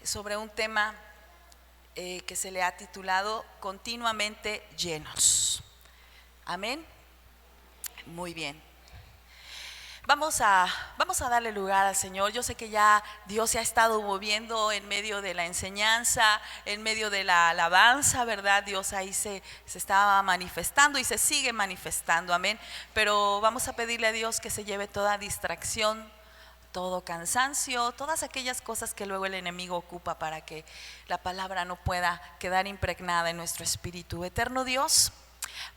sobre un tema que se le ha titulado Continuamente llenos. Amén. Muy bien. Vamos a darle lugar al Señor. Yo sé que ya Dios se ha estado moviendo en medio de la enseñanza, en medio de la alabanza, ¿verdad? Dios ahí se estaba manifestando y se sigue manifestando, amén. Pero vamos a pedirle a Dios que se lleve toda distracción, todo cansancio, todas aquellas cosas que luego el enemigo ocupa para que la palabra no pueda quedar impregnada en nuestro espíritu. Eterno Dios,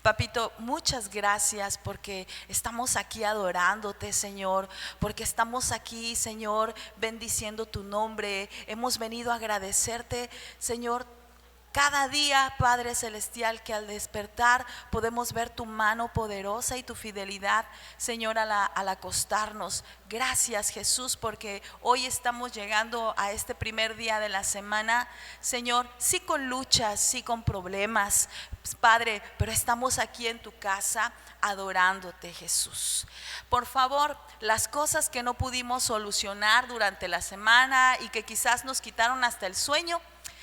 Papito, muchas gracias porque estamos aquí adorándote, Señor, porque estamos aquí, Señor, bendiciendo tu nombre. Hemos venido a agradecerte, Señor, cada día, Padre Celestial, que al despertar podemos ver tu mano poderosa y tu fidelidad, Señor, al acostarnos. Gracias, Jesús, porque hoy estamos llegando a este primer día de la semana, Señor, sí con luchas, sí con problemas, Padre, pero estamos aquí en tu casa adorándote, Jesús. Por favor, las cosas que no pudimos solucionar durante la semana y que quizás nos quitaron hasta el sueño,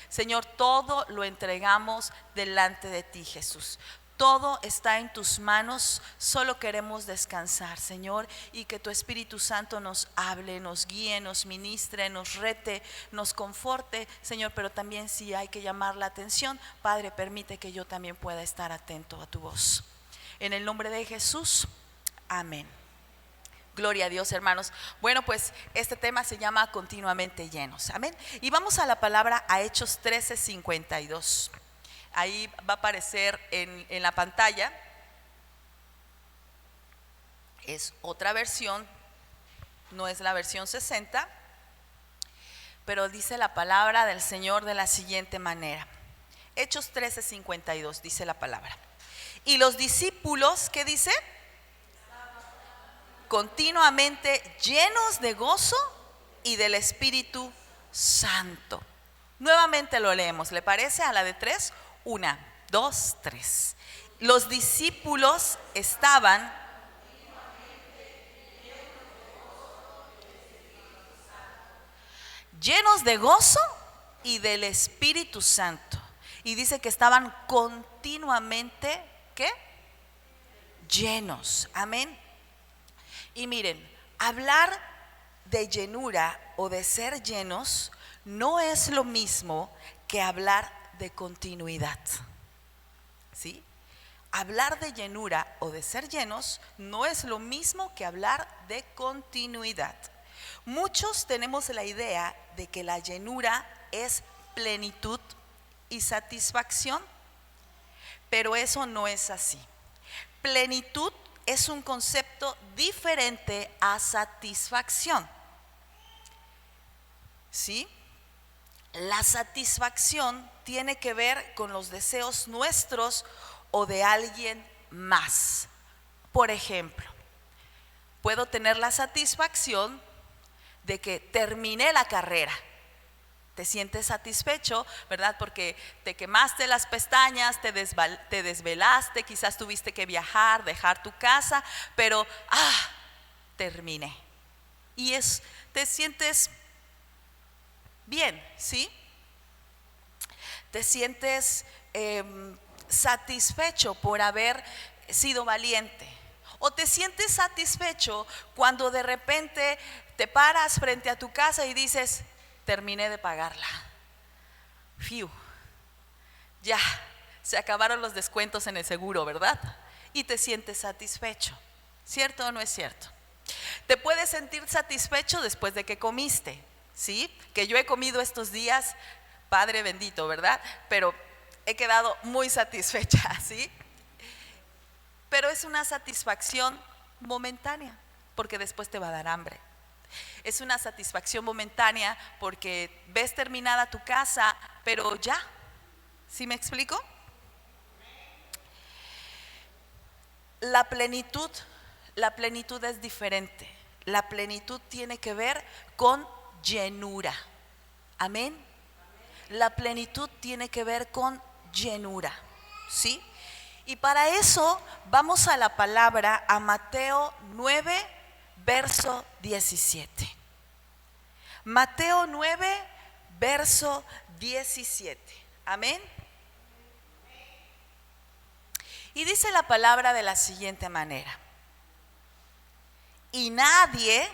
Señor, todo lo entregamos delante de ti, Jesús. Todo está en tus manos, solo queremos descansar, Señor, y que tu Espíritu Santo nos hable, nos guíe, nos ministre, nos rete, nos conforte, Señor, pero también si hay que llamar la atención, Padre, permite que yo también pueda estar atento a tu voz. En el nombre de Jesús, amén. Gloria a Dios, hermanos. Bueno, pues este tema se llama Continuamente llenos. Amén. Y vamos a la palabra, a Hechos 13:52. Ahí va a aparecer en la pantalla. Es otra versión, no es la versión 60, pero dice la palabra del Señor de la siguiente manera. Hechos 13:52 dice la palabra. Y los discípulos, ¿qué dice? Continuamente llenos de gozo y del Espíritu Santo. Nuevamente lo leemos, ¿le parece? A la de 3, 1, 2, 3. Los discípulos estaban llenos de gozo y del Espíritu Santo. Y dice que estaban continuamente, ¿qué? Llenos. Amén. Y miren, hablar de llenura o de ser llenos no es lo mismo que hablar de continuidad. ¿Sí? Hablar de llenura o de ser llenos no es lo mismo que hablar de continuidad. Muchos tenemos la idea de que la llenura es plenitud y satisfacción, pero eso no es así. Plenitud es un concepto diferente a satisfacción. ¿Sí? La satisfacción tiene que ver con los deseos nuestros o de alguien más. Por ejemplo, puedo tener la satisfacción de que terminé la carrera. Te sientes satisfecho, ¿verdad? Porque te quemaste las pestañas, te desvelaste, quizás tuviste que viajar, dejar tu casa, pero terminé. Y te sientes bien, ¿sí? Te sientes satisfecho por haber sido valiente. O te sientes satisfecho cuando de repente te paras frente a tu casa y dices: terminé de pagarla. Fiu. Ya, se acabaron los descuentos en el seguro, ¿verdad? Y te sientes satisfecho. ¿Cierto o no es cierto? Te puedes sentir satisfecho después de que comiste, ¿sí? Que yo he comido estos días, Padre bendito, ¿verdad? Pero he quedado muy satisfecha, ¿sí? Pero es una satisfacción momentánea, porque después te va a dar hambre. Es una satisfacción momentánea porque ves terminada tu casa, pero ya. ¿Sí me explico? La plenitud es diferente. La plenitud tiene que ver con llenura. Amén. La plenitud tiene que ver con llenura. ¿Sí? Y para eso vamos a la palabra, a Mateo 9, verso 17. Mateo 9, verso 17. Amén. Y dice la palabra de la siguiente manera: y nadie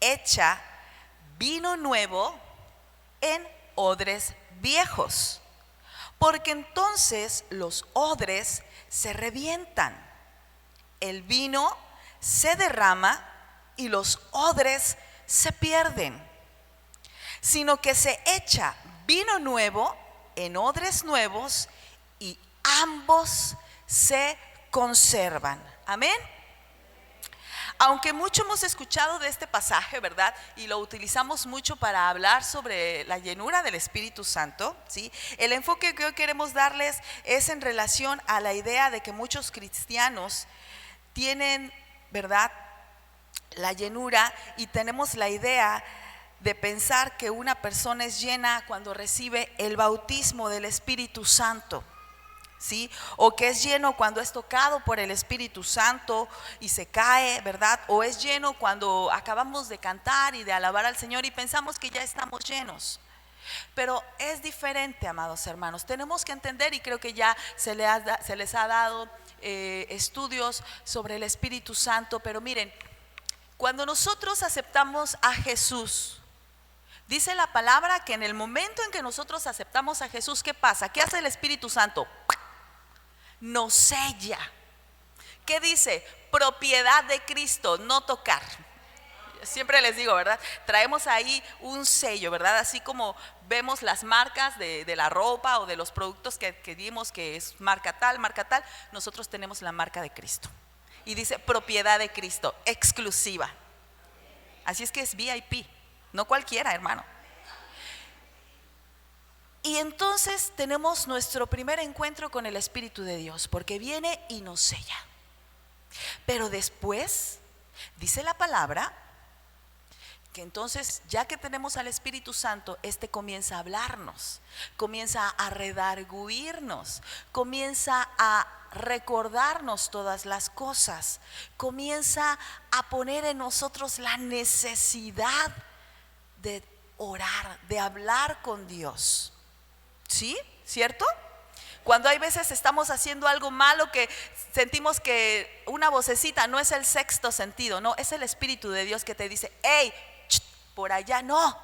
echa vino nuevo en odres viejos, porque entonces los odres se revientan, el vino se derrama y los odres se pierden, sino que se echa vino nuevo en odres nuevos y ambos se conservan. Amén. Aunque mucho hemos escuchado de este pasaje, ¿verdad? Y lo utilizamos mucho para hablar sobre la llenura del Espíritu Santo, ¿sí? El enfoque que hoy queremos darles es en relación a la idea de que muchos cristianos tienen, ¿verdad?, la llenura, y tenemos la idea de pensar que una persona es llena cuando recibe el bautismo del Espíritu Santo, ¿sí? O que es lleno cuando es tocado por el Espíritu Santo y se cae, ¿verdad? O es lleno cuando acabamos de cantar y de alabar al Señor y pensamos que ya estamos llenos. Pero es diferente, amados hermanos. Tenemos que entender, y creo que ya se les ha dado estudios sobre el Espíritu Santo. Pero miren, cuando nosotros aceptamos a Jesús, dice la palabra que en el momento en que nosotros aceptamos a Jesús, ¿qué pasa? ¿Qué hace el Espíritu Santo? Nos sella. ¿Qué dice? Propiedad de Cristo, no tocar. Siempre les digo, ¿verdad? Traemos ahí un sello, ¿verdad? Así como vemos las marcas de la ropa o de los productos que dimos, que es marca tal, nosotros tenemos la marca de Cristo. Y dice propiedad de Cristo, exclusiva. Así es que es VIP, no cualquiera, hermano. Y entonces tenemos nuestro primer encuentro con el Espíritu de Dios, porque viene y nos sella. Pero después, dice la palabra, que entonces, ya que tenemos al Espíritu Santo, este comienza a hablarnos, comienza a redarguirnos, comienza a recordarnos todas las cosas, comienza a poner en nosotros la necesidad de orar, de hablar con Dios. ¿Sí? ¿Cierto? Cuando hay veces estamos haciendo algo malo que sentimos que una vocecita, no es el sexto sentido, no, es el Espíritu de Dios que te dice: hey, por allá no.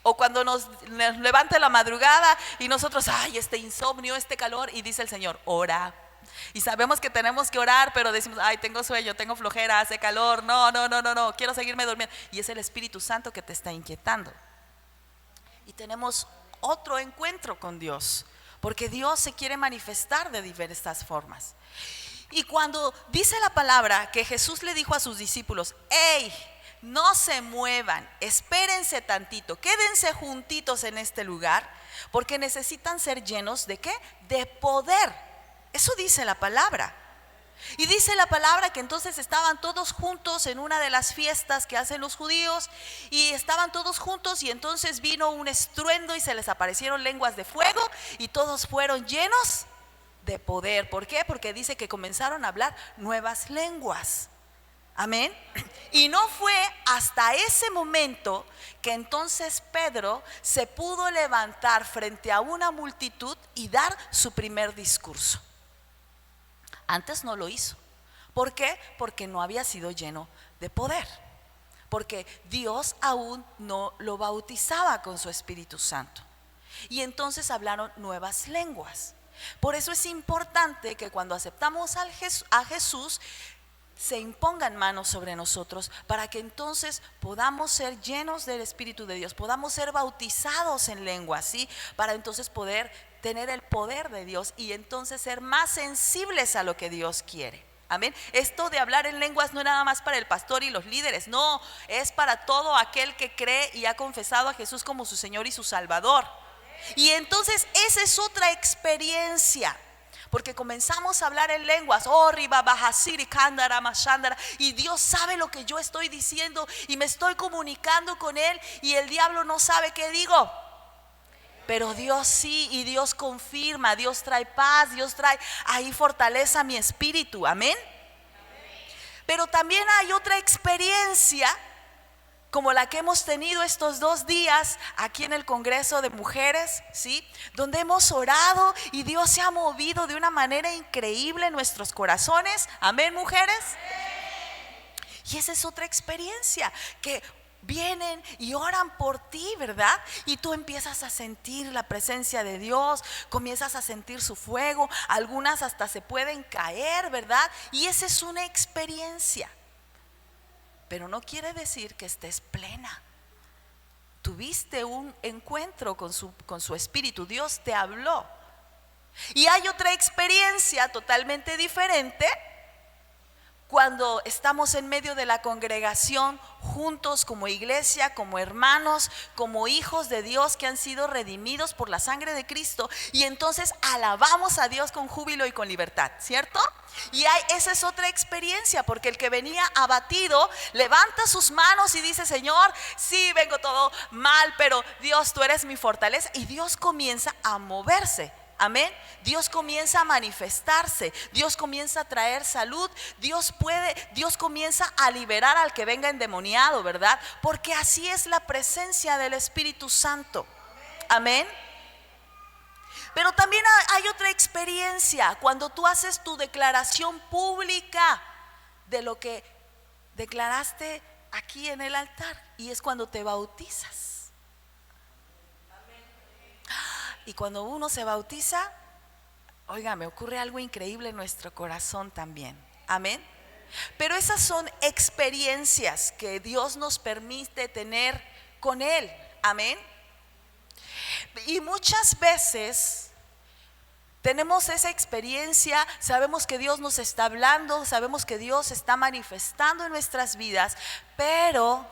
O cuando nos levanta la madrugada y nosotros, ay, este insomnio, este calor, y dice el Señor: ora. Y sabemos que tenemos que orar, pero decimos: ay, tengo sueño, tengo flojera, hace calor, no, quiero seguirme durmiendo. Y es el Espíritu Santo que te está inquietando. Y tenemos otro encuentro con Dios, porque Dios se quiere manifestar de diversas formas. Y cuando dice la palabra que Jesús le dijo a sus discípulos: hey, no se muevan, espérense tantito, quédense juntitos en este lugar, porque necesitan ser llenos ¿de qué? De poder. Eso dice la palabra. Y dice la palabra que entonces estaban todos juntos en una de las fiestas que hacen los judíos, y estaban todos juntos, y entonces vino un estruendo y se les aparecieron lenguas de fuego y todos fueron llenos de poder. ¿Por qué? Porque dice que comenzaron a hablar nuevas lenguas. Amén. Y no fue hasta ese momento que entonces Pedro se pudo levantar frente a una multitud y dar su primer discurso. Antes no lo hizo. ¿Por qué? Porque no había sido lleno de poder, porque Dios aún no lo bautizaba con su Espíritu Santo. Y entonces hablaron nuevas lenguas. Por eso es importante que cuando aceptamos a Jesús, se impongan manos sobre nosotros, para que entonces podamos ser llenos del Espíritu de Dios, podamos ser bautizados en lenguas, ¿sí? Para entonces poder tener el poder de Dios y entonces ser más sensibles a lo que Dios quiere. Amén. Esto de hablar en lenguas no es nada más para el pastor y los líderes, no, es para todo aquel que cree y ha confesado a Jesús como su Señor y su Salvador. Y entonces esa es otra experiencia, porque comenzamos a hablar en lenguas, y Dios sabe lo que yo estoy diciendo y me estoy comunicando con Él, y el diablo no sabe qué digo, pero Dios sí, y Dios confirma, Dios trae paz, Dios trae ahí fortaleza a mi espíritu. Amén. Pero también hay otra experiencia como la que hemos tenido estos 2 días aquí en el Congreso de Mujeres, ¿sí? Donde hemos orado y Dios se ha movido de una manera increíble en nuestros corazones. Amén, mujeres. Y esa es otra experiencia, que vienen y oran por ti, ¿verdad? Y tú empiezas a sentir la presencia de Dios, comienzas a sentir su fuego, algunas hasta se pueden caer, ¿verdad? Y esa es una experiencia. Pero no quiere decir que estés plena. Tuviste un encuentro con su espíritu, Dios te habló. Y hay otra experiencia totalmente diferente cuando estamos en medio de la congregación, juntos como iglesia, como hermanos, como hijos de Dios que han sido redimidos por la sangre de Cristo, y entonces alabamos a Dios con júbilo y con libertad, ¿cierto? Y esa es otra experiencia, porque el que venía abatido levanta sus manos y dice: Señor, sí, vengo todo mal, pero Dios, tú eres mi fortaleza. Y Dios comienza a moverse. Amén. Dios comienza a manifestarse, Dios comienza a traer salud, Dios comienza a liberar al que venga endemoniado, ¿verdad? Porque así es la presencia del Espíritu Santo. Amén. Pero también hay otra experiencia cuando tú haces tu declaración pública de lo que declaraste aquí en el altar, y es cuando te bautizas. Y cuando uno se bautiza, oiga, me ocurre algo increíble en nuestro corazón también. Amén. Pero esas son experiencias que Dios nos permite tener con Él. Amén. Y muchas veces tenemos esa experiencia, sabemos que Dios nos está hablando, sabemos que Dios se está manifestando en nuestras vidas, pero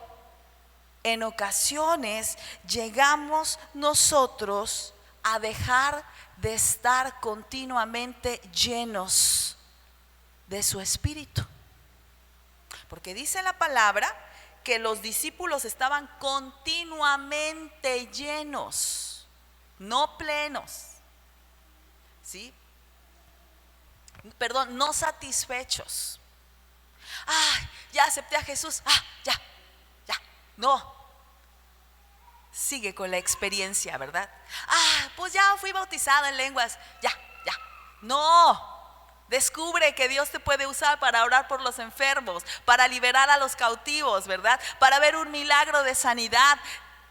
en ocasiones llegamos nosotros a dejar de estar continuamente llenos de su espíritu. Porque dice la palabra que los discípulos estaban continuamente llenos, no plenos, ¿sí? Perdón, no satisfechos. Ya acepté a Jesús, ya, no. Sigue con la experiencia, ¿verdad? Pues ya fui bautizada en lenguas, ya. No, descubre que Dios te puede usar para orar por los enfermos, para liberar a los cautivos, ¿verdad? Para ver un milagro de sanidad.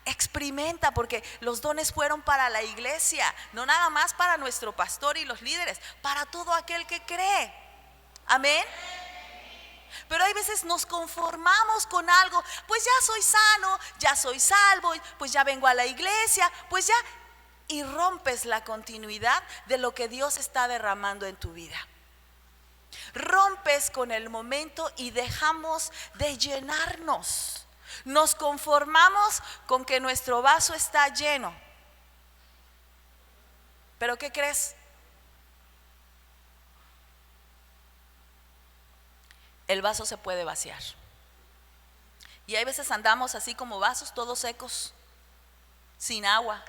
Experimenta, porque los dones fueron para la iglesia, no nada más para nuestro pastor y los líderes, para todo aquel que cree. Amén. Pero hay veces nos conformamos con algo, pues ya soy sano, ya soy salvo, pues ya vengo a la iglesia, pues ya, y rompes la continuidad de lo que Dios está derramando en tu vida. Rompes con el momento y dejamos de llenarnos. Nos conformamos con que nuestro vaso está lleno. ¿Pero qué crees? El vaso se puede vaciar. Y hay veces andamos así como vasos todos secos, sin agua.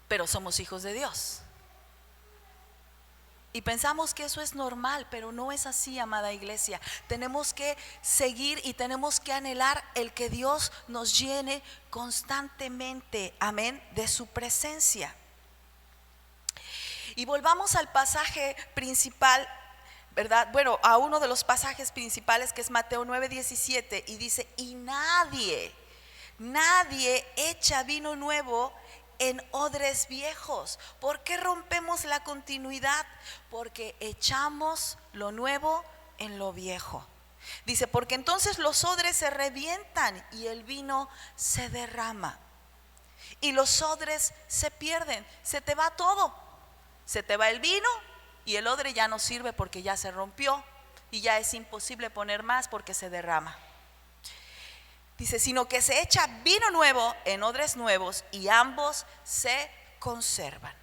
Pero somos hijos de Dios. Y pensamos que eso es normal, pero no es así, amada iglesia. Tenemos que seguir y tenemos que anhelar el que Dios nos llene constantemente, amén, de su presencia. Y volvamos al pasaje principal, ¿verdad? Bueno, a uno de los pasajes principales, que es Mateo 9:17, y dice: y nadie echa vino nuevo en odres viejos. ¿Por qué rompemos la continuidad? Porque echamos lo nuevo en lo viejo. Dice: porque entonces los odres se revientan y el vino se derrama y los odres se pierden. Se te va todo, se te va el vino y el odre ya no sirve porque ya se rompió y ya es imposible poner más porque se derrama. Dice: sino que se echa vino nuevo en odres nuevos y ambos se conservan.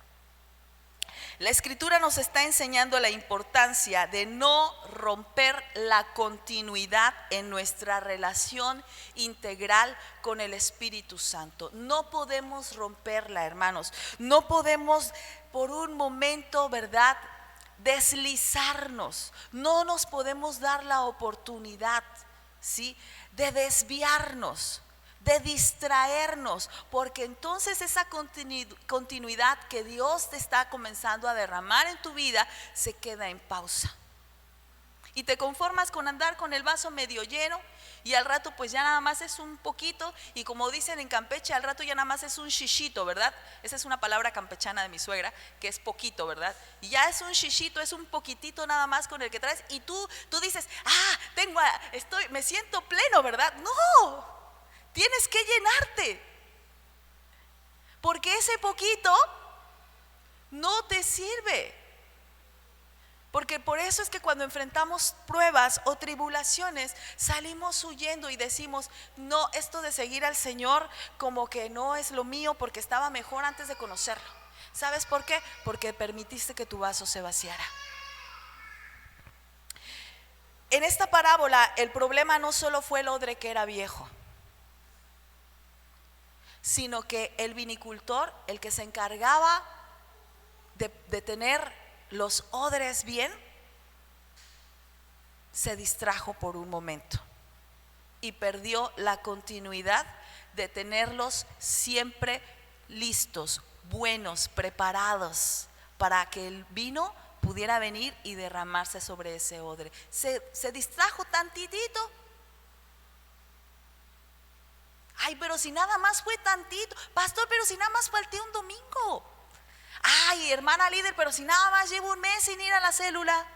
La Escritura nos está enseñando la importancia de no romper la continuidad en nuestra relación integral con el Espíritu Santo. No podemos romperla, hermanos. No podemos por un momento, ¿verdad?, deslizarnos. No nos podemos dar la oportunidad, ¿sí?, de desviarnos, de distraernos, porque entonces esa continuidad que Dios te está comenzando a derramar en tu vida se queda en pausa. Y te conformas con andar con el vaso medio lleno, y al rato pues ya nada más es un poquito, y como dicen en Campeche, al rato ya nada más es un shishito, ¿verdad? Esa es una palabra campechana de mi suegra, que es poquito, ¿verdad? Y ya es un shishito, es un poquitito nada más con el que traes, y tú dices, me siento pleno, ¿verdad? No, tienes que llenarte, porque ese poquito no te sirve. Porque por eso es que cuando enfrentamos pruebas o tribulaciones, salimos huyendo y decimos, no, esto de seguir al Señor como que no es lo mío, porque estaba mejor antes de conocerlo. ¿Sabes por qué? Porque permitiste que tu vaso se vaciara. En esta parábola el problema no solo fue el odre que era viejo, sino que el vinicultor, el que se encargaba de tener los odres bien, se distrajo por un momento y perdió la continuidad de tenerlos siempre listos, buenos, preparados para que el vino pudiera venir y derramarse sobre ese odre. Se distrajo tantitito. Ay, pero si nada más fue tantito, pastor, pero si nada más falté un domingo. Ay, hermana líder, pero si nada más llevo un mes sin ir a la célula.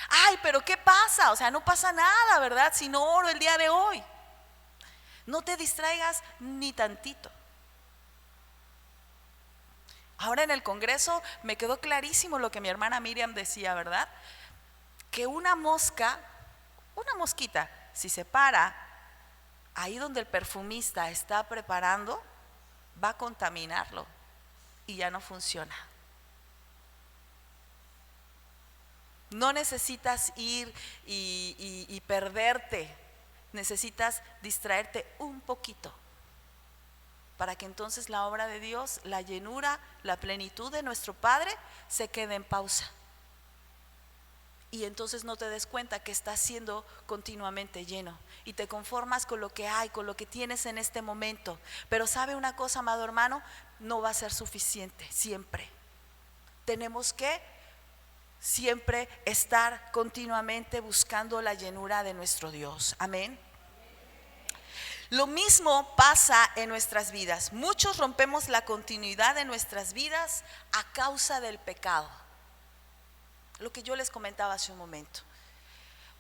Ay, pero ¿qué pasa? O sea, no pasa nada, ¿verdad? Si no oro el día de hoy. No te distraigas ni tantito. Ahora en el Congreso me quedó clarísimo lo que mi hermana Miriam decía, ¿verdad? Que una mosquita, si se para ahí donde el perfumista está preparando, va a contaminarlo y ya no funciona. No necesitas ir y perderte, necesitas distraerte un poquito para que entonces la obra de Dios, la llenura, la plenitud de nuestro Padre se quede en pausa. Y entonces no te des cuenta que estás siendo continuamente lleno y te conformas con lo que hay, con lo que tienes en este momento. Pero sabe una cosa, amado hermano, no va a ser suficiente siempre. Tenemos que siempre estar continuamente buscando la llenura de nuestro Dios. Amén. Lo mismo pasa en nuestras vidas. Muchos rompemos la continuidad de nuestras vidas a causa del pecado. Lo que yo les comentaba hace un momento.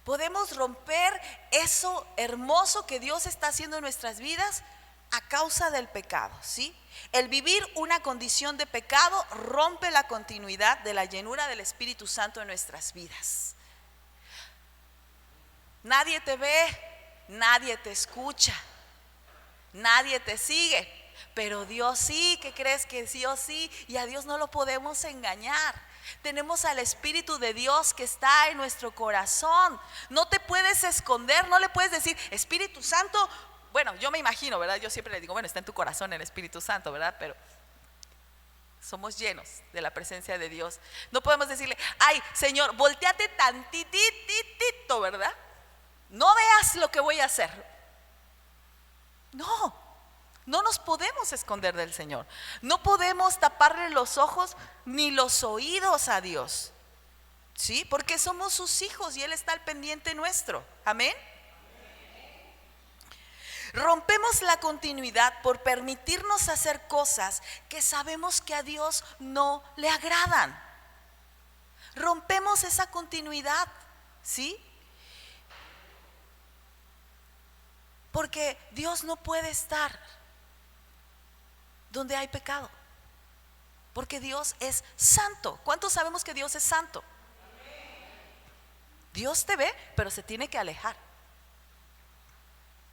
Podemos romper eso hermoso que Dios está haciendo en nuestras vidas a causa del pecado, ¿sí? El vivir una condición de pecado rompe la continuidad de la llenura del Espíritu Santo en nuestras vidas. Nadie te ve, nadie te escucha, nadie te sigue, pero Dios sí. ¿Qué crees? Que Dios sí, y a Dios no lo podemos engañar. Tenemos al Espíritu de Dios que está en nuestro corazón. No te puedes esconder, no le puedes decir, Espíritu Santo. Bueno, yo me imagino, ¿verdad? Yo siempre le digo, bueno, está en tu corazón el Espíritu Santo, ¿verdad? Pero somos llenos de la presencia de Dios. No podemos decirle, ay, Señor, volteate tantitito, ¿verdad? No veas lo que voy a hacer. No nos podemos esconder del Señor. No podemos taparle los ojos ni los oídos a Dios, ¿sí? Porque somos sus hijos y Él está al pendiente nuestro. Amén. Rompemos la continuidad por permitirnos hacer cosas que sabemos que a Dios no le agradan. Rompemos esa continuidad, ¿sí? Porque Dios no puede estar donde hay pecado, porque Dios es santo. ¿Cuántos sabemos que Dios es santo? Dios te ve, pero se tiene que alejar.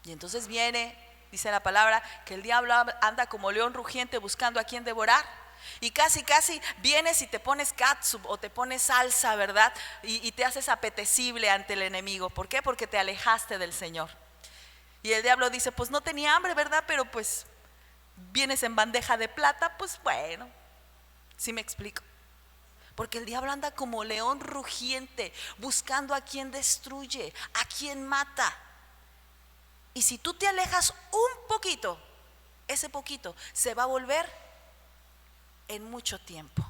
Y entonces viene, dice la palabra, que el diablo anda como león rugiente buscando a quien devorar. Y casi vienes y te pones catsup o te pones salsa, ¿verdad? Y te haces apetecible ante el enemigo. ¿Por qué? Porque te alejaste del Señor. Y el diablo dice, pues no tenía hambre, ¿verdad? Pero pues vienes en bandeja de plata, pues bueno. ¿Sí me explico? Porque el diablo anda como león rugiente buscando a quien destruye, a quien mata. Y si tú te alejas un poquito, ese poquito se va a volver en mucho tiempo.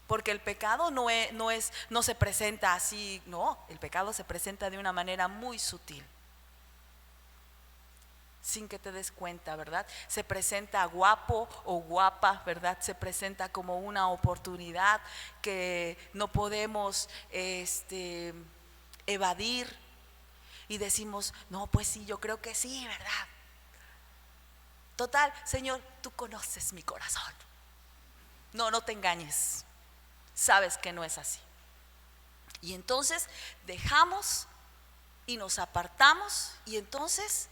Porque el pecado no se presenta así, no, el pecado se presenta de una manera muy sutil, sin que te des cuenta, ¿verdad? Se presenta guapo o guapa, ¿verdad? Se presenta como una oportunidad que no podemos evadir, y decimos, no, pues sí, yo creo que sí, ¿verdad? Total, Señor, tú conoces mi corazón. No, no te engañes. Sabes que no es así. Y entonces dejamos y nos apartamos, y entonces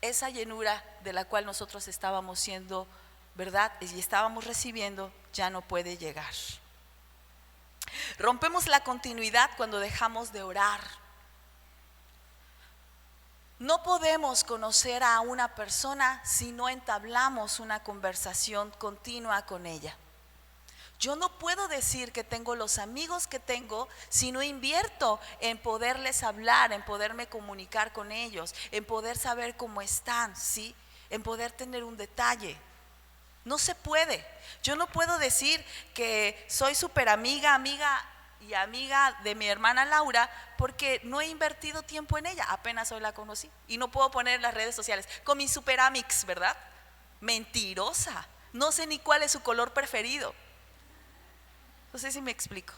esa llenura de la cual nosotros estábamos siendo, ¿verdad? Y estábamos recibiendo, ya no puede llegar. Rompemos la continuidad cuando dejamos de orar. No podemos conocer a una persona si no entablamos una conversación continua con ella. Yo no puedo decir que tengo los amigos que tengo si no invierto en poderles hablar, en poderme comunicar con ellos, en poder saber cómo están, ¿sí? En poder tener un detalle. No se puede. Yo no puedo decir que soy súper amiga de mi hermana Laura porque no he invertido tiempo en ella, apenas hoy la conocí. Y no puedo poner en las redes sociales con mis super amics, ¿verdad? Mentirosa. No sé ni cuál es su color preferido. No sé si me explico.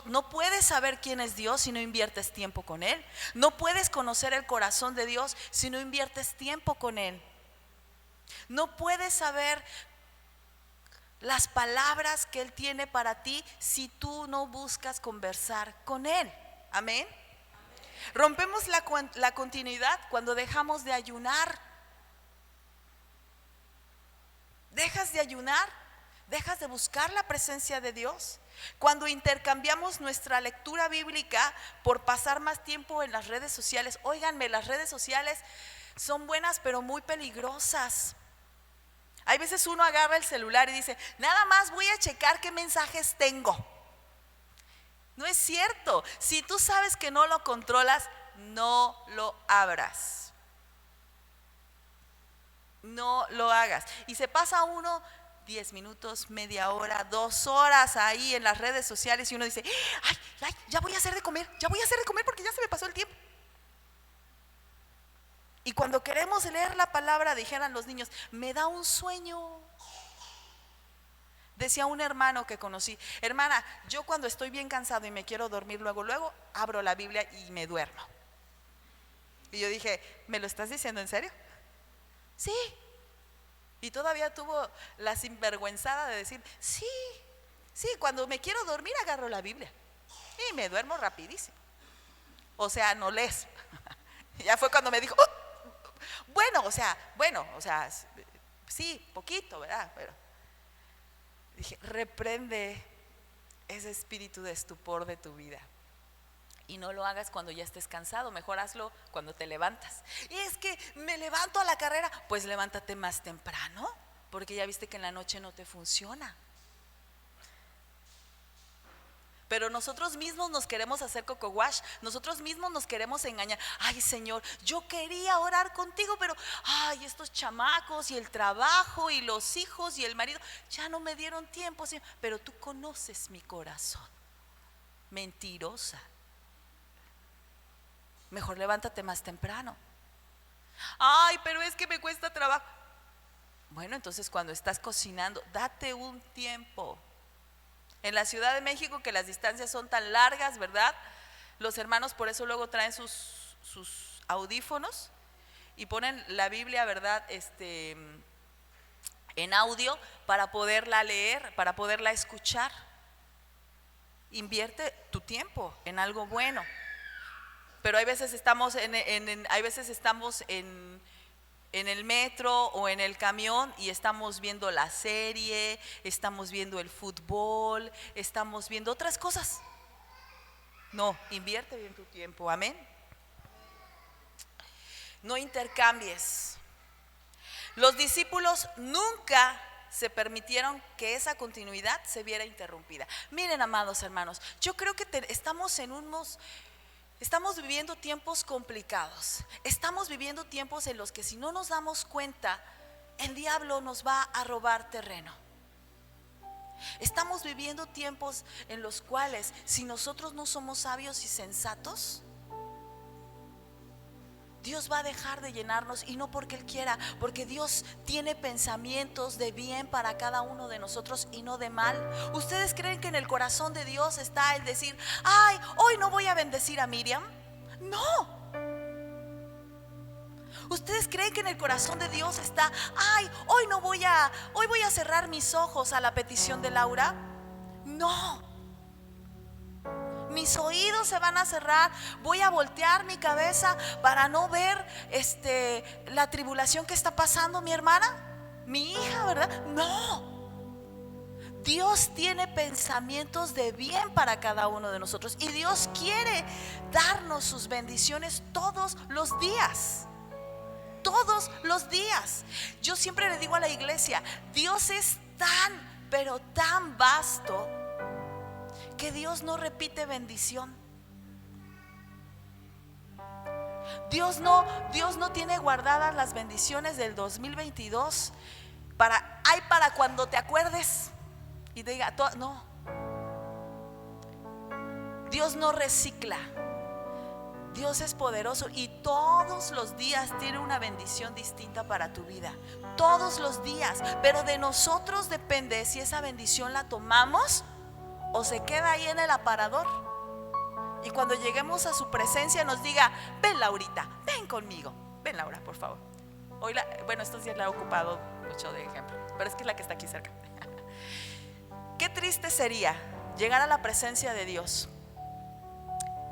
No puedes saber quién es Dios si no inviertes tiempo con Él. No puedes conocer el corazón de Dios si no inviertes tiempo con Él. No puedes saber las palabras que Él tiene para ti si tú no buscas conversar con Él. Amén. Rompemos la continuidad cuando dejamos de ayunar. Dejas de ayunar, dejas de buscar la presencia de Dios. Cuando intercambiamos nuestra lectura bíblica por pasar más tiempo en las redes sociales. Óiganme, las redes sociales son buenas pero muy peligrosas. Hay veces uno agarra el celular y dice, nada más voy a checar qué mensajes tengo. No es cierto. Si tú sabes que no lo controlas, no lo abras. No lo hagas. Y se pasa uno 10 minutos, media hora, 2 horas ahí en las redes sociales y uno dice, ay, ya voy a hacer de comer porque ya se me pasó el tiempo. Y cuando queremos leer la palabra, dijeran los niños, me da un sueño. Decía un hermano que conocí, hermana, yo cuando estoy bien cansado y me quiero dormir, luego abro la Biblia y me duermo. Y yo dije, ¿me lo estás diciendo en serio? Sí. Y todavía tuvo la sinvergüenzada de decir, sí, cuando me quiero dormir agarro la Biblia y me duermo rapidísimo. O sea, no lees. Ya fue cuando me dijo, bueno, sí, poquito, ¿verdad? Pero dije, reprende ese espíritu de estupor de tu vida. Y no lo hagas cuando ya estés cansado, mejor hazlo cuando te levantas. Y es que me levanto a la carrera, pues levántate más temprano, porque ya viste que en la noche no te funciona. Pero nosotros mismos nos queremos hacer coco wash, nosotros mismos nos queremos engañar. Ay, Señor, yo quería orar contigo, pero ay, estos chamacos y el trabajo y los hijos y el marido ya no me dieron tiempo, Señor. Pero tú conoces mi corazón. Mentirosa. Mejor levántate más temprano. Ay, pero es que me cuesta trabajo. Bueno, entonces cuando estás cocinando, date un tiempo. En la Ciudad de México, que las distancias son tan largas, ¿verdad? Los hermanos por eso luego traen sus audífonos y ponen la Biblia, ¿verdad? En audio para poderla leer, para poderla escuchar. Invierte tu tiempo en algo bueno. Pero hay veces estamos en el metro o en el camión y estamos viendo la serie, estamos viendo el fútbol, estamos viendo otras cosas. No, invierte bien tu tiempo, amén. No intercambies. Los discípulos nunca se permitieron que esa continuidad se viera interrumpida. Miren, amados hermanos, yo creo que estamos en Estamos viviendo tiempos complicados. Estamos viviendo tiempos en los que si no nos damos cuenta, el diablo nos va a robar terreno. Estamos viviendo tiempos en los cuales si nosotros no somos sabios y sensatos, Dios va a dejar de llenarnos, y no porque Él quiera, porque Dios tiene pensamientos de bien para cada uno de nosotros y no de mal. ¿Ustedes creen que en el corazón de Dios está el decir, ay, hoy no voy a bendecir a Miriam? No. ¿Ustedes creen que en el corazón de Dios está, ay, hoy voy a cerrar mis ojos a la petición de Laura? No. Mis oídos se van a cerrar, voy a voltear mi cabeza para no ver la tribulación que está pasando mi hermana, mi hija, ¿verdad? No. Dios tiene pensamientos de bien para cada uno de nosotros, y Dios quiere darnos sus bendiciones todos los días. Todos los días. Yo siempre le digo a la iglesia, Dios es tan, pero tan vasto, que Dios no repite bendición. Dios no tiene guardadas las bendiciones del 2022 para cuando te acuerdes y diga, no. Dios no recicla. Dios es poderoso y todos los días tiene una bendición distinta para tu vida. Todos los días. Pero de nosotros depende si esa bendición la tomamos o se queda ahí en el aparador. Y cuando lleguemos a su presencia nos diga, ven Laurita, ven conmigo. Ven Laura, por favor. Bueno, estos días la he ocupado mucho de ejemplo, pero es que es la que está aquí cerca. Qué triste sería llegar a la presencia de Dios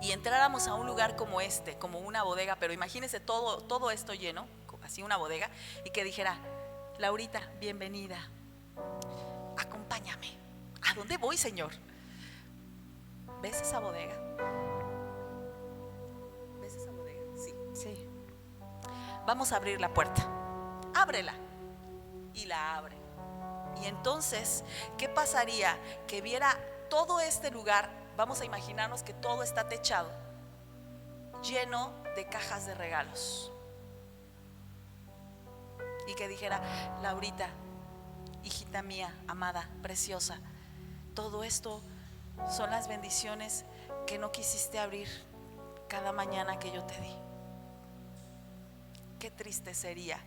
y entráramos a un lugar como como una bodega, pero imagínense todo esto lleno, así una bodega, y que dijera, Laurita, bienvenida, acompáñame. ¿A dónde voy, Señor? ¿Ves esa bodega? ¿Ves esa bodega? Sí. Vamos a abrir la puerta. Ábrela. Y la abre. Y entonces, ¿qué pasaría? Que viera todo este lugar. Vamos a imaginarnos que todo está techado, lleno de cajas de regalos, y que dijera, Laurita, hijita mía, amada, preciosa, todo esto son las bendiciones que no quisiste abrir cada mañana que yo te di. Qué triste sería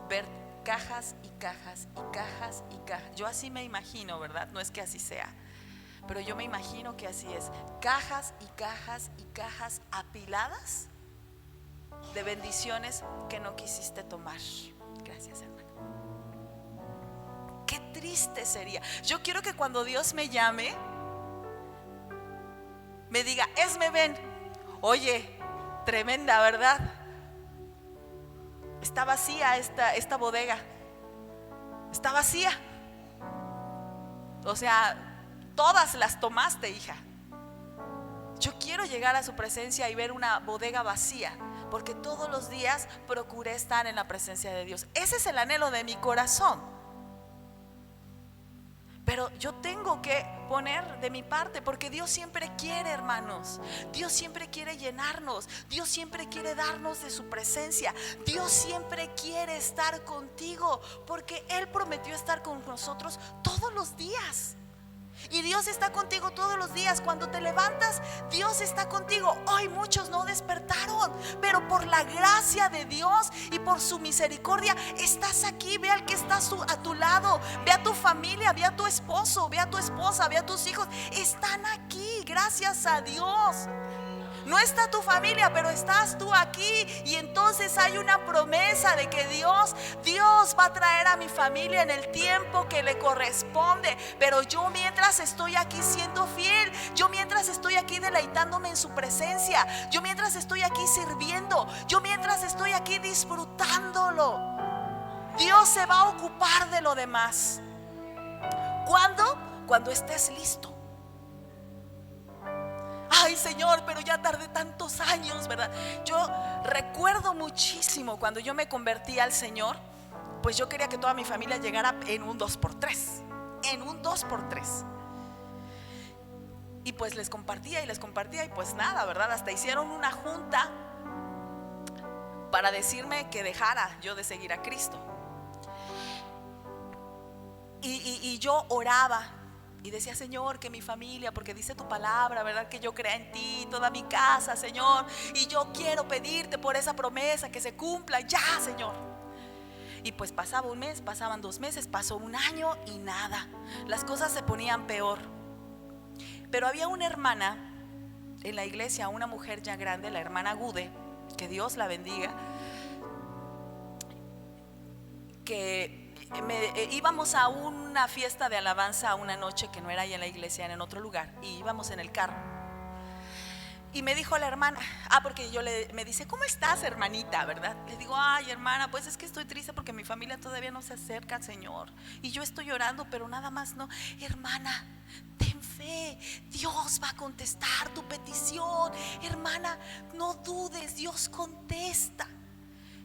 ver cajas y cajas y cajas y cajas. Yo así me imagino, ¿verdad? No es que así sea, pero yo me imagino que así es. Cajas y cajas y cajas apiladas de bendiciones que no quisiste tomar. Gracias, hermano. Qué triste sería. Yo quiero que cuando Dios me llame, me diga, Esme, ven. Oye, tremenda, ¿verdad? Está vacía esta bodega. Está vacía. O sea, todas las tomaste, hija. Yo quiero llegar a su presencia y ver una bodega vacía, porque todos los días procuré estar en la presencia de Dios. Ese es el anhelo de mi corazón. Pero yo tengo que poner de mi parte, porque Dios siempre quiere, hermanos. Dios siempre quiere llenarnos. Dios siempre quiere darnos de su presencia. Dios siempre quiere estar contigo, porque Él prometió estar con nosotros todos los días. Y Dios está contigo todos los días. Cuando te levantas, Dios está contigo. Hoy muchos no despertaron, pero por la gracia de Dios y por su misericordia estás aquí. Ve al que está a tu lado. Ve a tu familia, ve a tu esposo, ve a tu esposa, ve a tus hijos. Están aquí, gracias a Dios. No está tu familia, pero estás tú aquí. Y entonces hay una promesa de que Dios va a traer a mi familia en el tiempo que le corresponde. Pero yo mientras estoy aquí siendo fiel, yo mientras estoy aquí deleitándome en su presencia, yo mientras estoy aquí sirviendo, yo mientras estoy aquí disfrutándolo, Dios se va a ocupar de lo demás. ¿Cuándo? Cuando estés listo. Ay, Señor, pero ya tardé tantos años, ¿verdad? Yo recuerdo muchísimo cuando yo me convertí al Señor, pues yo quería que toda mi familia llegara en un 2x3. En un 2x3. Y pues les compartía y pues nada, ¿verdad? Hasta hicieron una junta para decirme que dejara yo de seguir a Cristo. Y yo oraba y decía: Señor, que mi familia, porque dice tu palabra, ¿verdad? Que yo crea en ti, toda mi casa, Señor. Y yo quiero pedirte por esa promesa que se cumpla ya, Señor. Y pues pasaba un mes, pasaban 2 meses, pasó un año y nada. Las cosas se ponían peor. Pero había una hermana en la iglesia, una mujer ya grande, la hermana Gude, que Dios la bendiga, que íbamos a una fiesta de alabanza una noche que no era ahí en la iglesia, era en otro lugar, y íbamos en el carro. Y me dijo la hermana, porque me dice: ¿cómo estás, hermanita? ¿Verdad? Le digo: ay, hermana, pues es que estoy triste porque mi familia todavía no se acerca al Señor. Y yo estoy llorando, pero nada más no. Hermana, ten fe, Dios va a contestar tu petición. Hermana, no dudes, Dios contesta.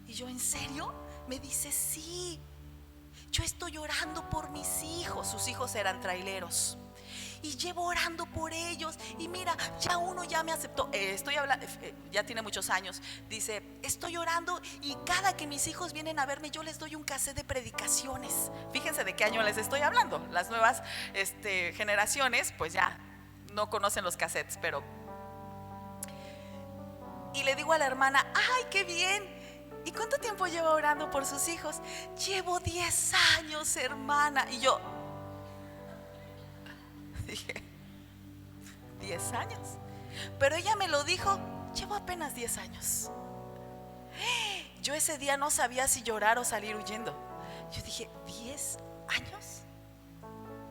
Y yo: ¿en serio? Me dice: sí. Yo estoy orando por mis hijos. Sus hijos eran traileros. Y llevo orando por ellos. Y mira, ya uno ya me aceptó. Estoy hablando, ya tiene muchos años. Dice: estoy orando y cada que mis hijos vienen a verme, yo les doy un cassette de predicaciones. Fíjense de qué año les estoy hablando. Las nuevas generaciones pues ya no conocen los cassettes, pero... Y le digo a la hermana: ay, qué bien. ¿Y cuánto tiempo lleva orando por sus hijos? Llevo 10 años, hermana. Y yo dije: 10 años. Pero ella me lo dijo: llevo apenas 10 años. Yo ese día no sabía si llorar o salir huyendo. Yo dije: 10 años.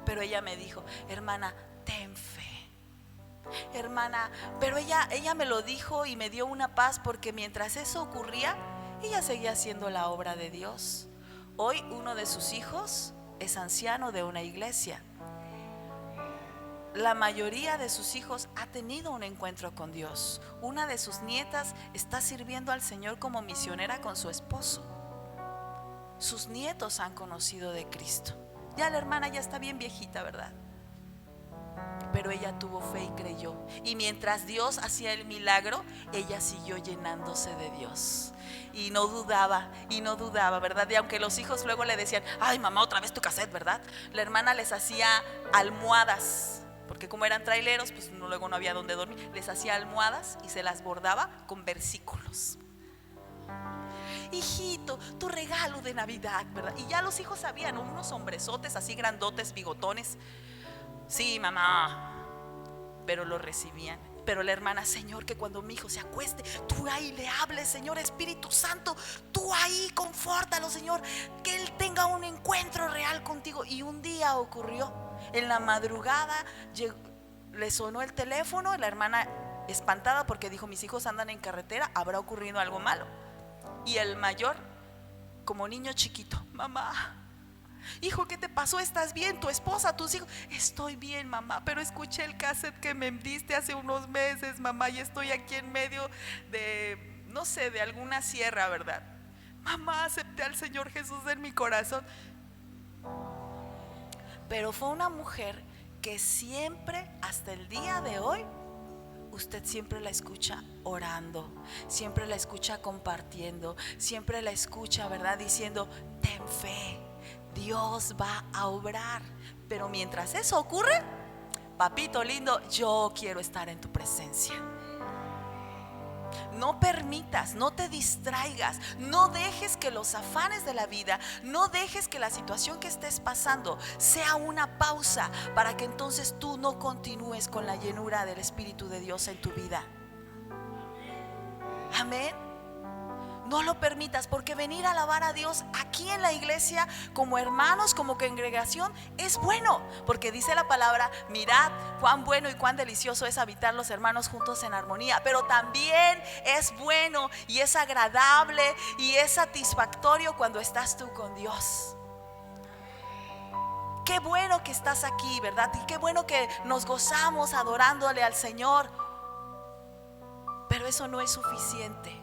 Pero ella me dijo: hermana, ten fe. Hermana, pero ella me lo dijo y me dio una paz, porque mientras eso ocurría, ella seguía haciendo la obra de Dios. Hoy uno de sus hijos es anciano de una iglesia. La mayoría de sus hijos ha tenido un encuentro con Dios. Una de sus nietas está sirviendo al Señor como misionera con su esposo. Sus nietos han conocido de Cristo. Ya la hermana ya está bien viejita, ¿verdad? Pero ella tuvo fe y creyó. Y mientras Dios hacía el milagro, ella siguió llenándose de Dios. Y no dudaba, ¿verdad? Y aunque los hijos luego le decían: ay, mamá, otra vez tu cassette, ¿verdad? La hermana les hacía almohadas, porque como eran traileros, pues luego no había donde dormir. Les hacía almohadas y se las bordaba con versículos. Hijito, tu regalo de Navidad, ¿verdad? Y ya los hijos sabían, unos hombrezotes así grandotes, bigotones. Sí, mamá. Pero lo recibían. Pero la hermana: Señor, que cuando mi hijo se acueste, tú ahí le hables, Señor. Espíritu Santo, tú ahí confórtalo, Señor, que él tenga un encuentro real contigo. Y un día ocurrió. En la madrugada le sonó el teléfono. La hermana, espantada, porque dijo: mis hijos andan en carretera, habrá ocurrido algo malo. Y el mayor, como niño chiquito: mamá, hijo, ¿qué te pasó? ¿Estás bien? ¿Tu esposa? ¿Tus hijos? Estoy bien, mamá, pero escuché el cassette que me diste hace unos meses, mamá, y estoy aquí en medio de, no sé, de alguna sierra, ¿verdad? Mamá, acepté al Señor Jesús en mi corazón. Pero fue una mujer que siempre, hasta el día de hoy, usted siempre la escucha orando, siempre la escucha compartiendo, siempre la escucha, ¿verdad? Diciendo: ten fe, Dios va a obrar. Pero mientras eso ocurre, papito lindo, yo quiero estar en tu presencia. No permitas, no te distraigas, no dejes que los afanes de la vida, no dejes que la situación que estés pasando sea una pausa para que entonces tú no continúes con la llenura del Espíritu de Dios en tu vida. Amén. No lo permitas, porque venir a alabar a Dios aquí en la iglesia como hermanos, como congregación, es bueno, porque dice la palabra: mirad cuán bueno y cuán delicioso es habitar los hermanos juntos en armonía. Pero también es bueno y es agradable y es satisfactorio cuando estás tú con Dios. Qué bueno que estás aquí, ¿verdad? Y qué bueno que nos gozamos adorándole al Señor. Pero eso no es suficiente,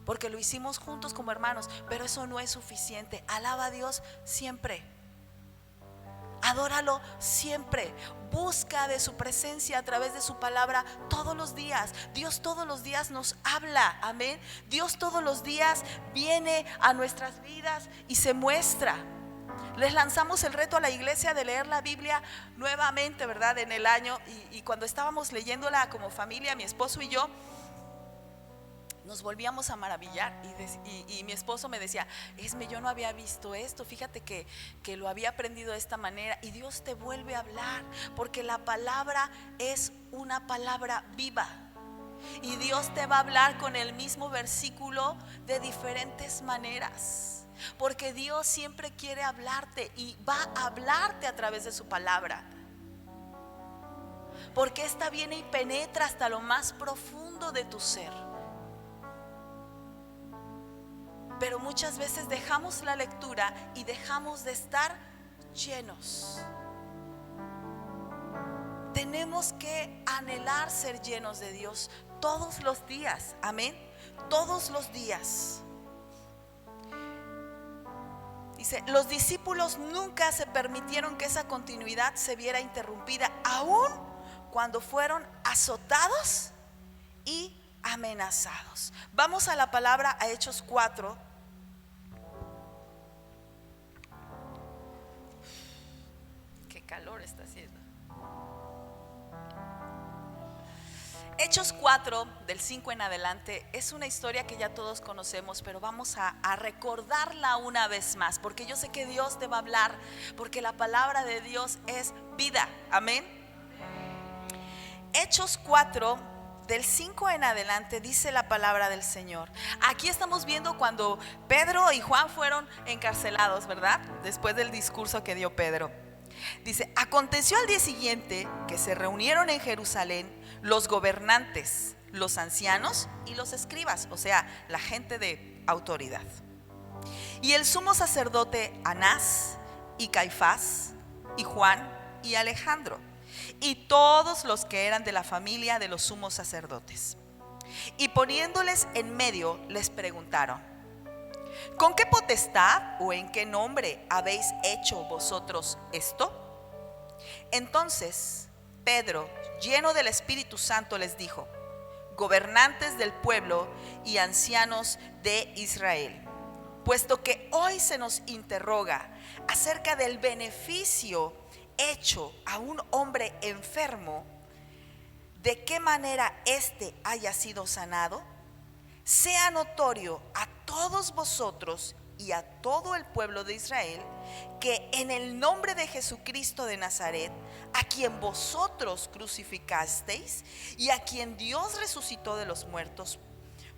porque lo hicimos juntos como hermanos, pero eso no es suficiente. Alaba a Dios siempre. Adóralo siempre. Busca de su presencia a través de su palabra todos los días. Dios todos los días nos habla, amén. Dios todos los días viene a nuestras vidas y se muestra. Les lanzamos el reto a la iglesia de leer la Biblia nuevamente, ¿verdad? En el año, y cuando estábamos leyéndola como familia, mi esposo y yo, nos volvíamos a maravillar y mi esposo me decía: Esme, yo no había visto esto, fíjate que lo había aprendido de esta manera. Y Dios te vuelve a hablar, porque la palabra es una palabra viva, y Dios te va a hablar con el mismo versículo de diferentes maneras, porque Dios siempre quiere hablarte y va a hablarte a través de su palabra, porque esta viene y penetra hasta lo más profundo de tu ser. Pero muchas veces dejamos la lectura y dejamos de estar llenos. Tenemos que anhelar ser llenos de Dios todos los días, amén, todos los días. Dice: los discípulos nunca se permitieron que esa continuidad se viera interrumpida, aun cuando fueron azotados y amenazados. Vamos a la palabra, a Hechos 4. Qué calor está haciendo. Hechos 4, del 5 en adelante, es una historia que ya todos conocemos, pero vamos a recordarla una vez más, porque yo sé que Dios te va a hablar, porque la palabra de Dios es vida, amén. Hechos 4, del 5 en adelante, dice la palabra del Señor. Aquí estamos viendo cuando Pedro y Juan fueron encarcelados, ¿verdad? Después del discurso que dio Pedro. Dice: aconteció al día siguiente que se reunieron en Jerusalén los gobernantes, los ancianos y los escribas, o sea, la gente de autoridad, y el sumo sacerdote Anás y Caifás y Juan y Alejandro, y todos los que eran de la familia de los sumos sacerdotes. Y poniéndoles en medio, les preguntaron: ¿con qué potestad o en qué nombre habéis hecho vosotros esto? Entonces Pedro, lleno del Espíritu Santo, les dijo: gobernantes del pueblo y ancianos de Israel, puesto que hoy se nos interroga acerca del beneficio hecho a un hombre enfermo, de qué manera éste haya sido sanado, sea notorio a todos vosotros y a todo el pueblo de Israel que en el nombre de Jesucristo de Nazaret, a quien vosotros crucificasteis y a quien Dios resucitó de los muertos,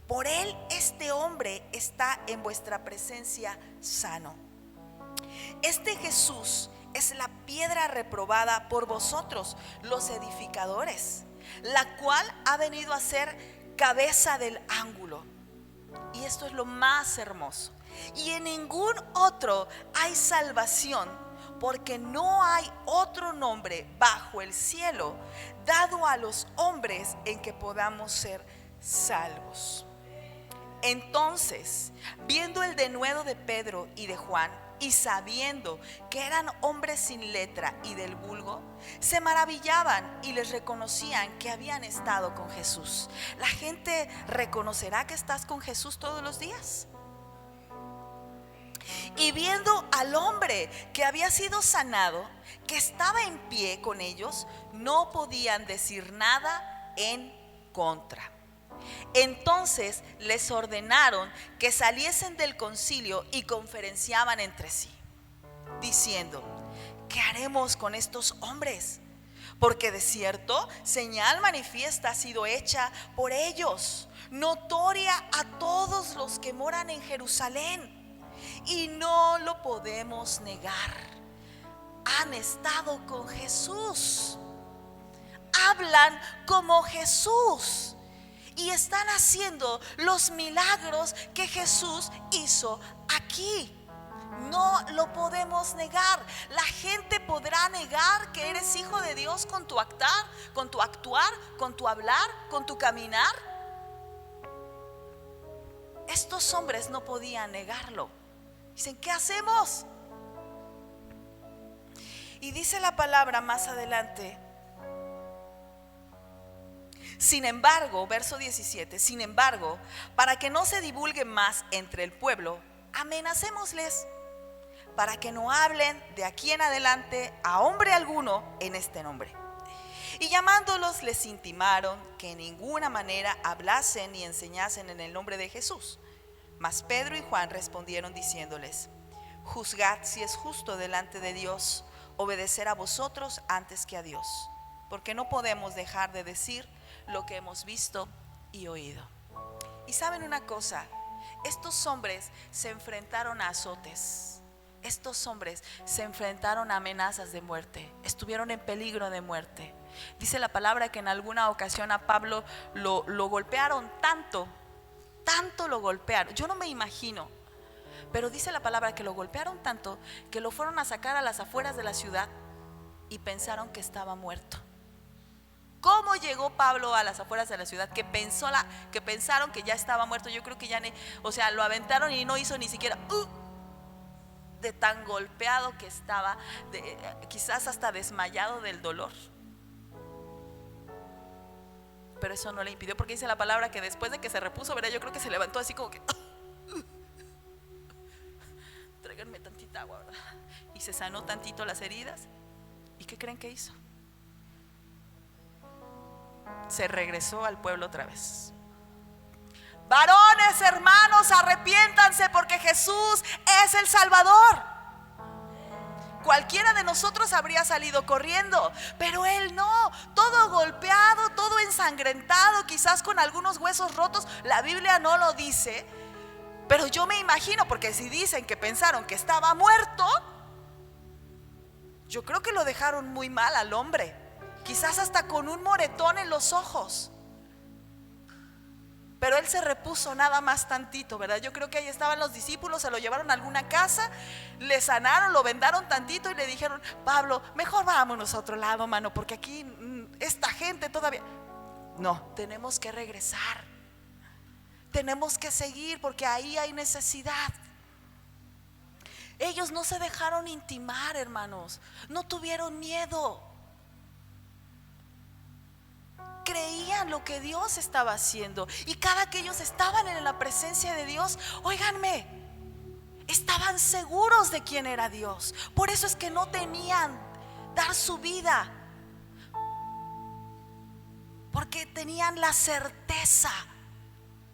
por él este hombre está en vuestra presencia sano. Este Jesús es la piedra reprobada por vosotros, los edificadores, la cual ha venido a ser cabeza del ángulo. Y esto es lo más hermoso. Y en ningún otro hay salvación, porque no hay otro nombre bajo el cielo dado a los hombres en que podamos ser salvos. Entonces, viendo el denuedo de Pedro y de Juan, y sabiendo que eran hombres sin letra y del vulgo, se maravillaban y les reconocían que habían estado con Jesús. ¿La gente reconocerá que estás con Jesús todos los días? Y viendo al hombre que había sido sanado, que estaba en pie con ellos, no podían decir nada en contra. Entonces les ordenaron que saliesen del concilio y conferenciaban entre sí, diciendo: ¿qué haremos con estos hombres? Porque de cierto señal manifiesta ha sido hecha por ellos, notoria a todos los que moran en Jerusalén, y no lo podemos negar. Han estado con Jesús, hablan como Jesús, y están haciendo los milagros que Jesús hizo aquí. No lo podemos negar. La gente podrá negar que eres hijo de Dios con tu actuar, con tu hablar, con tu caminar. Estos hombres no podían negarlo. Dicen: ¿qué hacemos? Y dice la palabra más adelante: sin embargo, verso 17, sin embargo, para que no se divulgue más entre el pueblo, amenacémosles, para que no hablen de aquí en adelante a hombre alguno en este nombre. Y llamándolos les intimaron que en ninguna manera hablasen ni enseñasen en el nombre de Jesús. Mas Pedro y Juan respondieron diciéndoles: juzgad si es justo delante de Dios obedecer a vosotros antes que a Dios, porque no podemos dejar de decir lo que hemos visto y oído. Y saben una cosa, estos hombres se enfrentaron a azotes, estos hombres se enfrentaron a amenazas de muerte, estuvieron en peligro de muerte. Dice la palabra que en alguna ocasión a Pablo lo golpearon tanto lo golpearon, yo no me imagino, pero dice la palabra que lo golpearon tanto que lo fueron a sacar a las afueras de la ciudad y pensaron que estaba muerto. ¿Cómo llegó Pablo a las afueras de la ciudad? Que pensaron que ya estaba muerto. Yo creo que ya lo aventaron y no hizo ni siquiera de tan golpeado que estaba, quizás hasta desmayado del dolor. Pero eso no le impidió, porque dice la palabra que después de que se repuso, ¿verdad? Yo creo que se levantó así como que tráiganme tantita agua, ¿verdad? Y se sanó tantito las heridas. ¿Y qué creen que hizo? Se regresó al pueblo otra vez. Varones, hermanos, arrepiéntanse, porque Jesús es el Salvador. Cualquiera de nosotros habría salido corriendo, pero él no, todo golpeado, todo ensangrentado, quizás con algunos huesos rotos. La Biblia no lo dice, pero yo me imagino, porque si dicen que pensaron que estaba muerto, yo creo que lo dejaron muy mal al hombre, quizás hasta con un moretón en los ojos. Pero él se repuso nada más tantito, ¿verdad? Yo creo que ahí estaban los discípulos, se lo llevaron a alguna casa, le sanaron, lo vendaron tantito y le dijeron: Pablo, mejor vámonos a otro lado, mano, porque aquí esta gente todavía. No, tenemos que regresar, tenemos que seguir, porque ahí hay necesidad. Ellos no se dejaron intimar, hermanos, no tuvieron miedo. Creían lo que Dios estaba haciendo, y cada que ellos estaban en la presencia de Dios, óiganme, estaban seguros de quién era Dios. Por eso es que no temían dar su vida, porque tenían la certeza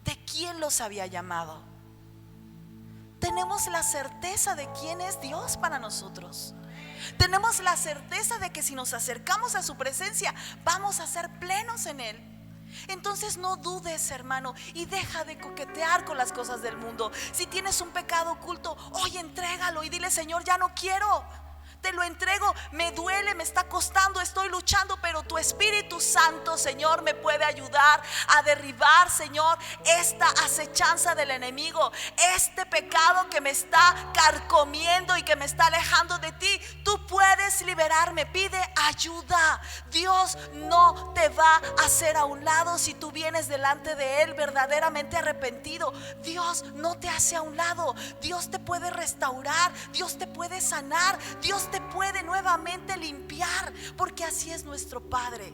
de quién los había llamado. Tenemos la certeza de quién es Dios para nosotros. Tenemos la certeza de que si nos acercamos a su presencia, vamos a ser plenos en Él. Entonces no dudes, hermano, y deja de coquetear con las cosas del mundo. Si tienes un pecado oculto, hoy entrégalo y dile: Señor, ya no quiero, te lo entrego, me duele, me está costando, estoy luchando, pero tu Espíritu Santo, Señor, me puede ayudar a derribar, Señor, esta acechanza del enemigo, este pecado que me está carcomiendo y que me está alejando de ti. Tú puedes liberarme, pide ayuda. Dios no te va a hacer a un lado si tú vienes delante de Él verdaderamente arrepentido. Dios no te hace a un lado. Dios te puede restaurar, Dios te puede sanar, Dios te puede nuevamente limpiar, porque así es nuestro Padre.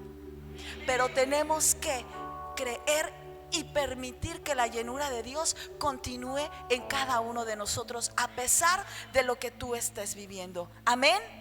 Pero tenemos que creer y permitir que la llenura de Dios continúe en cada uno de nosotros, a pesar de lo que tú estés viviendo. Amén.